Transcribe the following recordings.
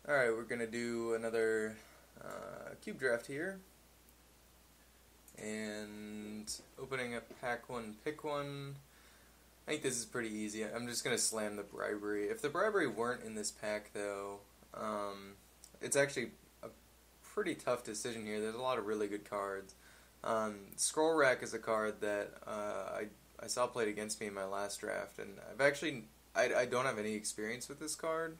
Alright, we're going to do another cube draft here. And opening up pack one, pick one. I think this is pretty easy. I'm just going to slam the bribery. If the bribery weren't in this pack, though, it's actually a pretty tough decision here. There's a lot of really good cards. Scroll Rack is a card that I saw played against me in my last draft, and I don't have any experience with this card,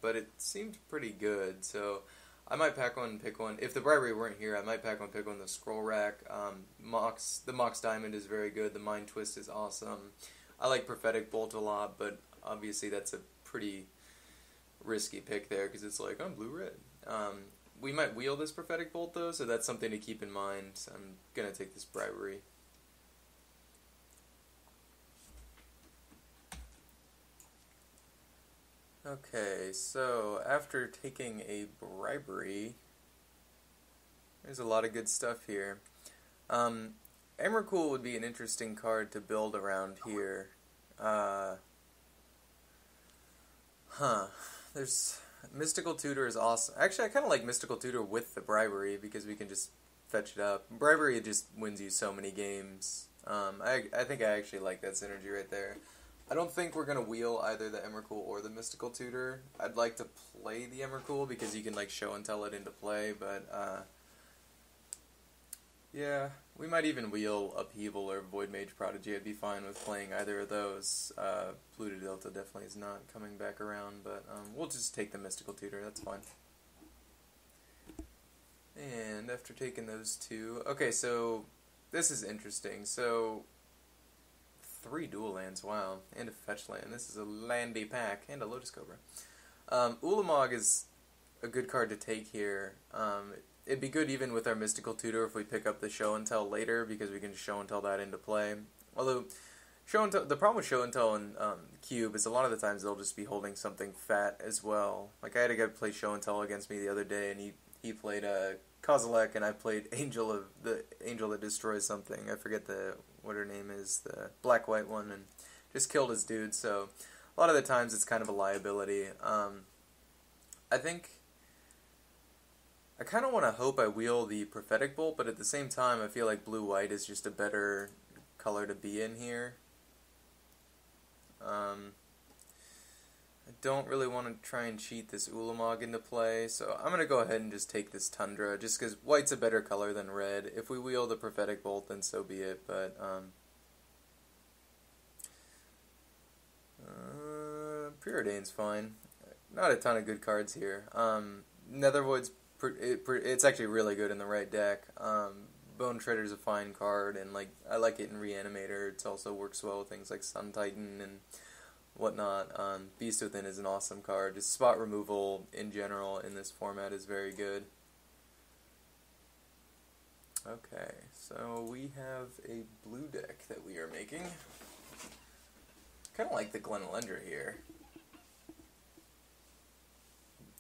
but it seemed pretty good, so I might pack one and pick one. If the bribery weren't here, I might pack one and pick one. The Scroll Rack, the Mox Diamond is very good. The Mind Twist is awesome. I like Prophetic Bolt a lot, but obviously that's a pretty risky pick there because it's like, I'm blue-red. We might wheel this Prophetic Bolt, though, so that's something to keep in mind. I'm going to take this bribery. Okay, so after taking a bribery, there's a lot of good stuff here. Emrakul would be an interesting card to build around here. There's Mystical Tutor is awesome. Actually, I kind of like Mystical Tutor with the bribery because we can just fetch it up. Bribery just wins you so many games. I think I actually like that synergy right there. I don't think we're going to wheel either the Emrakul or the Mystical Tutor. I'd like to play the Emrakul because you can like show and tell it into play, but yeah, we might even wheel Upheaval or Void Mage Prodigy. I'd be fine with playing either of those. Pluto Delta definitely is not coming back around, but we'll just take the Mystical Tutor, that's fine. And after taking those two, okay, so this is interesting. So 3 dual lands, wow, and a fetch land. This is a landy pack, and a Lotus Cobra. Ulamog is a good card to take here. It'd be good even with our Mystical Tutor if we pick up the Show and Tell later, because we can Show and Tell that into play. Although, the problem with Show and Tell in Cube is a lot of the times they'll just be holding something fat as well. Like, I had a guy play Show and Tell against me the other day, and he played Kozilek, and I played Angel that Destroys Something. I forget what her name is, the black-white one, and just killed his dude. So a lot of the times it's kind of a liability. I think I kind of want to hope I wheel the Prophetic Bolt, but at the same time I feel like blue-white is just a better color to be in here. I don't really want to try and cheat this Ulamog into play, so I'm going to go ahead and just take this Tundra, just because white's a better color than red. If we wheel the Prophetic Bolt, then so be it, but Preordain's fine. Not a ton of good cards here. Nethervoid's it's actually really good in the right deck. Bone Treader's a fine card, and like I like it in Reanimator. It also works well with things like Sun Titan and whatnot. Beast Within is an awesome card. Just spot removal in general in this format is very good. Okay, so we have a blue deck that we are making. Kind of like the Glenelendra here.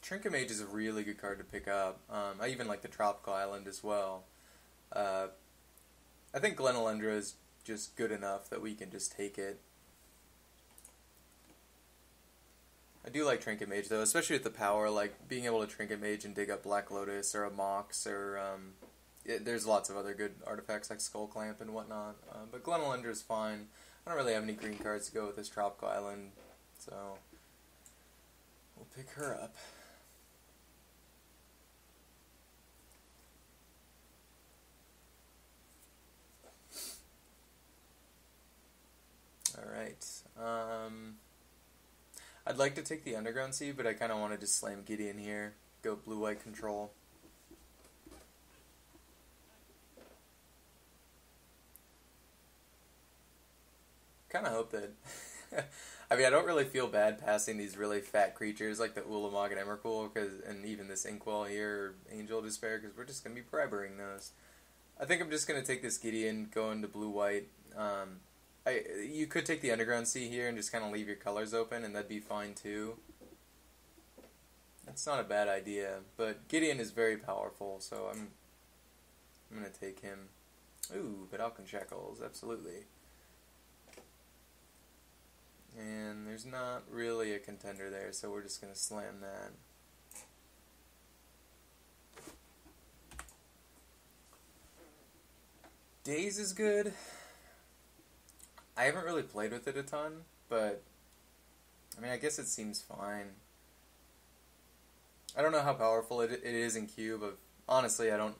Trinket Mage is a really good card to pick up. I even like the Tropical Island as well. I think Glenelendra is just good enough that we can just take it. I do like Trinket Mage though, especially with the power, like being able to Trinket Mage and dig up Black Lotus or a Mox or there's lots of other good artifacts like Skull Clamp and whatnot. But Glenelendra is fine. I don't really have any green cards to go with this Tropical Island, so we'll pick her up. Alright, I'd like to take the Underground Sea, but I kind of want to just slam Gideon here, go blue-white control. Kind of hope that, I mean, I don't really feel bad passing these really fat creatures like the Ulamog and Emrakul, and even this Inkwell here, or Angel of Despair, because we're just going to be briberying those. I think I'm just going to take this Gideon, go into blue-white. You could take the Underground Sea here and just kind of leave your colors open, and that'd be fine too. That's not a bad idea, but Gideon is very powerful, so I'm going to take him. Ooh, Vedalken Shackles, absolutely. And there's not really a contender there, so we're just going to slam that. Days is good. I haven't really played with it a ton, but I mean, I guess it seems fine. I don't know how powerful it is in Q, but honestly, I don't.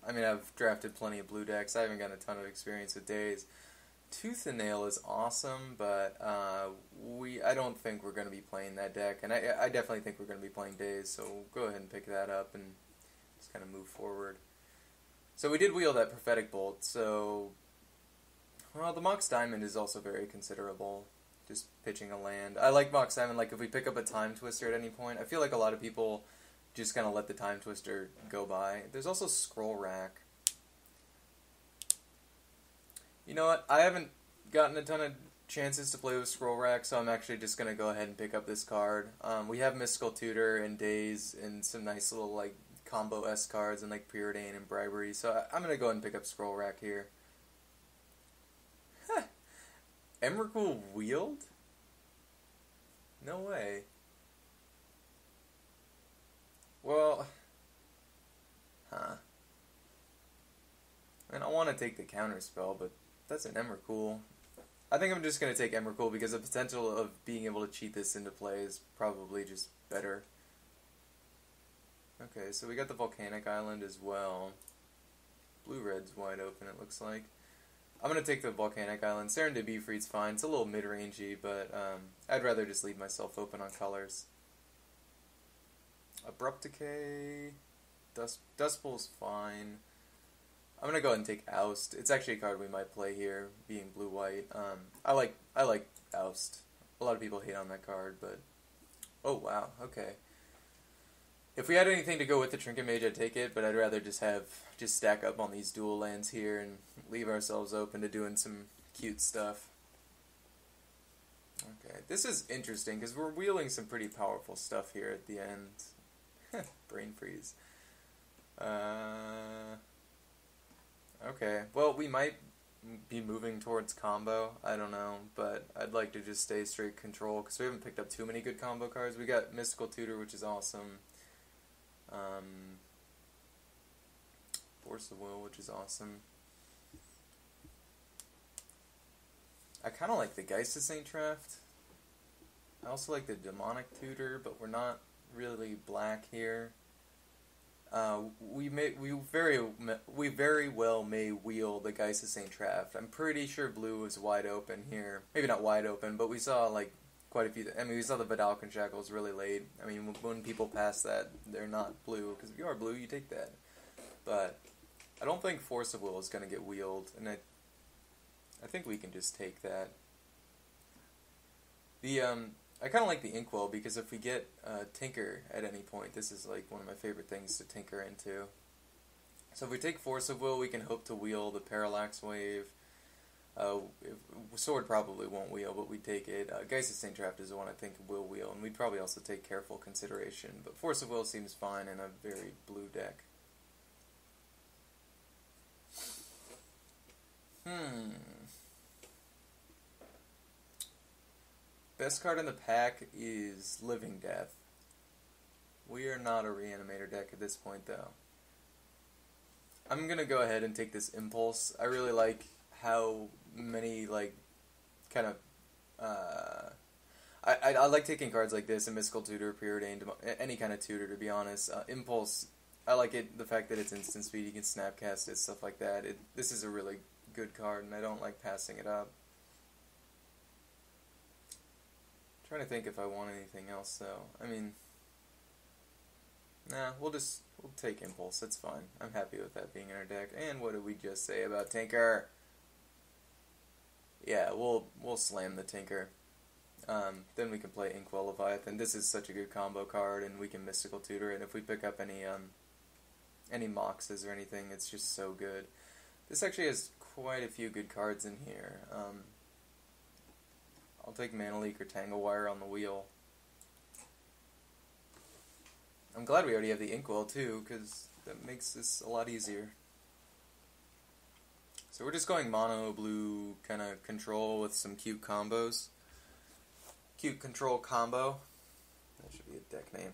I mean, I've drafted plenty of blue decks. I haven't gotten a ton of experience with Days. Tooth and Nail is awesome, but I don't think we're going to be playing that deck, and I definitely think we're going to be playing Days, so we'll go ahead and pick that up and just kind of move forward. So we did wheel that Prophetic Bolt, so, well, the Mox Diamond is also very considerable, just pitching a land. I like Mox Diamond, like if we pick up a Time Twister at any point, I feel like a lot of people just kind of let the Time Twister go by. There's also Scroll Rack. You know what? I haven't gotten a ton of chances to play with Scroll Rack, so I'm actually just going to go ahead and pick up this card. We have Mystical Tutor and Days and some nice little like combo S cards and like Preordain and Bribery, so I'm going to go ahead and pick up Scroll Rack here. Huh. Emrakul wheeled? No way. Well, huh. I mean, I want to take the counter spell, but that's an Emrakul. I think I'm just going to take Emrakul because the potential of being able to cheat this into play is probably just better. Okay, so we got the Volcanic Island as well. Blue-red's wide open, it looks like. I'm going to take the Volcanic Island. Serendipity Freed's fine. It's a little mid-rangey, but I'd rather just leave myself open on colors. Abrupt Decay. Dust Bowl's fine. I'm gonna go ahead and take Oust. It's actually a card we might play here, being blue-white. I like Oust. A lot of people hate on that card, but oh wow, okay. If we had anything to go with the Trinket Mage, I'd take it, but I'd rather just stack up on these dual lands here and leave ourselves open to doing some cute stuff. Okay, this is interesting because we're wheeling some pretty powerful stuff here at the end. Brain freeze. Okay, well, we might be moving towards combo, I don't know, but I'd like to just stay straight control, because we haven't picked up too many good combo cards. We got Mystical Tutor, which is awesome, Force of Will, which is awesome. I kind of like the Geist of Saint Traft. I also like the Demonic Tutor, but we're not really black here. We very well may wheel the Geist of Saint Traft. I'm pretty sure blue is wide open here. Maybe not wide open, but we saw like quite a few. I mean, we saw the Vidalcan Shackles really late. I mean, when people pass that, they're not blue, because if you are blue, you take that. But I don't think Force of Will is going to get wheeled, and I think we can just take that. I kind of like the Inkwell, because if we get Tinker at any point, this is like one of my favorite things to tinker into. So if we take Force of Will, we can hope to wheel the Parallax Wave. Sword probably won't wheel, but we take it. Geist of Saint Traft is the one I think will wheel, and we'd probably also take Careful Consideration. But Force of Will seems fine in a very blue deck. Best card in the pack is Living Death. We are not a Reanimator deck at this point, though. I'm going to go ahead and take this Impulse. I really like how many, like, kind of... I like taking cards like this, a Mystical Tutor, Preordained, any kind of tutor, to be honest. Impulse, I like it, the fact that it's instant speed, you can snapcast it, stuff like that. This is a really good card, and I don't like passing it up. Trying to think if I want anything else, though. I mean, nah, we'll take Impulse. That's fine. I'm happy with that being in our deck. And what did we just say about Tinker? Yeah, we'll slam the Tinker. Then we can play Inkwell Leviathan. This is such a good combo card, and we can Mystical Tutor it. And if we pick up any Moxes or anything, it's just so good. This actually has quite a few good cards in here. I'll take Mana Leak or Tangle Wire on the wheel. I'm glad we already have the Inkwell too, because that makes this a lot easier. So we're just going mono blue kind of control with some cute combos. Cute control combo. That should be a deck name.